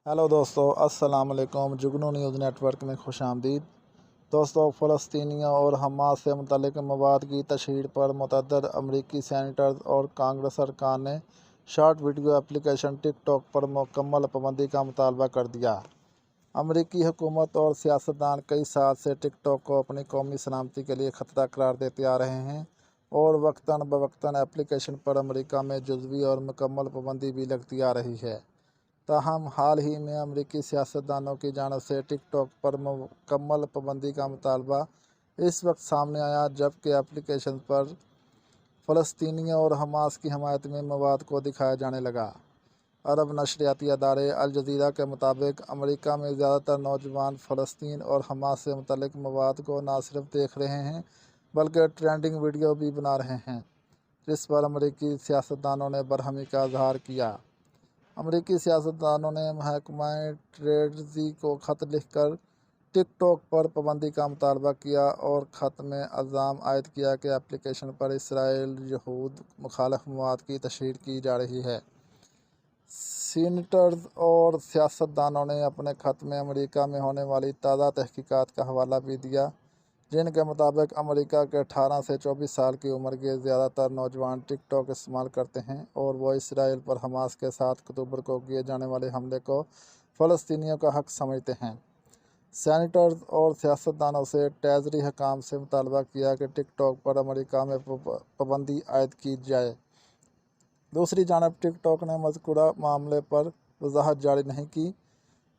Hello दोस्तों, अस्सलाम वालेकुम। जुगनू न्यूज़ नेटवर्क में खुश आमदीद। दोस्तों, फ़लस्तीनियों और हमास से मुतल्लिक़ मवाद की तशहीर पर मुतअद्दिद अमरीकी सेनेटर्स और कांग्रेस अरकान ने शॉर्ट वीडियो एप्लीकेशन टिकटॉक पर मुकम्मल पाबंदी का मुतालबा कर दिया। अमरीकी हुकूमत और सियासतदान कई साल से टिकटॉक को अपनी कौमी सलामती के लिए ख़तरा करार देते आ रहे हैं और वक्तन बवक्तन एप्लीकेशन पर अमरीका में जुज़वी और मुकम्मल पाबंदी भी लगती आ रही है। ताहम हाल ही में अमरीकी सियासतदानों की जानिब से टिकटॉक पर मुकम्मल पाबंदी का मुतालबा इस वक्त सामने आया जबकि एप्लीकेशन पर फ़लस्तीनियों और हमास की हमायत में मवाद को दिखाया जाने लगा। अरब नशरियाती अदारे अल जज़ीरा के मुताबिक अमरीका में ज़्यादातर नौजवान फ़लस्तीन और हमास से मुतल्लिक़ मवाद को न सिर्फ देख रहे हैं बल्कि ट्रेंडिंग वीडियो भी बना रहे हैं, जिस पर अमरीकी सियासतदानों ने बरहमी का इज़हार किया। अमरीकी सियासतदानों ने महकमा ट्रेज़री को ख़त लिखकर टिकटॉक पर पाबंदी का मुतालबा किया और ख़त में इल्ज़ाम आयद किया कि एप्लीकेशन पर इसराइल यहूद मुखालिफ मवाद की तशहीर की जा रही है। सीनेटर्स और सियासतदानों ने अपने ख़त में अमरीका में होने वाली ताज़ा तहकीकात का हवाला भी दिया, जिनके मुताबिक अमरीका के 18 से 24 साल की उम्र के ज़्यादातर नौजवान टिकटॉक इस्तेमाल करते हैं और वो इसराइल पर हमास के 7 अक्टूबर को किए जाने वाले हमले को फ़लस्तीनियों का हक़ समझते हैं। सेनेटर्स और सियासतदानों से ट्रेज़री हकाम से मुतालबा किया कि टिकटॉक पर अमरीका में पाबंदी आयद की जाए। दूसरी जानब टिकटॉक ने मज़कूरा मामले पर वजाहत जारी नहीं की।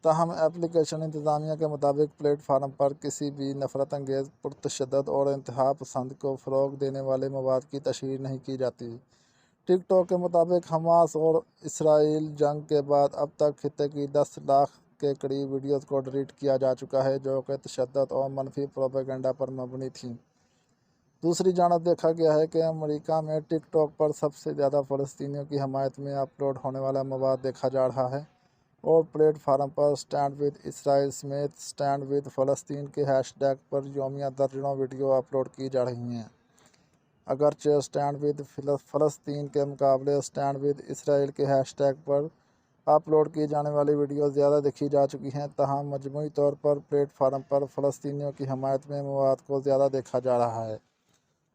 ताहम एप्लीकेशन इंतज़ामिया के मुताबिक प्लेटफार्म पर किसी भी नफ़रत अंगेज़, पुरतशद्दुद और इंतहा पसंद को फ़रोग़ देने वाले मवाद की तशहीर नहीं की जाती। टिकटॉक के मुताबिक हमास और इसराइल जंग के बाद अब तक खित्ते की 10 लाख के करीब वीडियोज़ को डिलीट किया जा चुका है जो कि तशद्दुद और मनफी प्रोपेगेंडा पर मबनी थी। दूसरी जानब देखा गया है कि अमरीका में टिकटॉक पर सबसे ज़्यादा फ़लस्तीनियों की हमायत में अपलोड होने वाला मवाद देखा जा रहा है और प्लेटफार्म पर स्टैंड विद इसराइल समेत स्टैंड विद फ़लस्तीन के हैशटैग पर यौमिया दर्जनों वीडियो अपलोड की जा रही हैं। अगरचे स्टैंड विद फ़लस्तीन के मुकाबले स्टैंड विद इसराइल के हैशटैग पर अपलोड की जाने वाली वीडियो ज़्यादा देखी जा चुकी हैं, तहम मजमूई तौर पर प्लेटफार्म पर फ़लस्तीनियों की हमायत में मवाद को ज़्यादा देखा जा रहा है।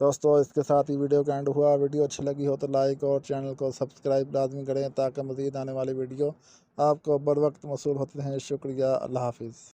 दोस्तों, इसके साथ ही वीडियो का एंड हुआ। वीडियो अच्छी लगी हो तो लाइक और चैनल को सब्सक्राइब लाजमी करें ताकि मज़ीद आने वाली वीडियो आपको बर वक्त मौसूल होते हैं। शुक्रिया। अल्लाह हाफ़िज़।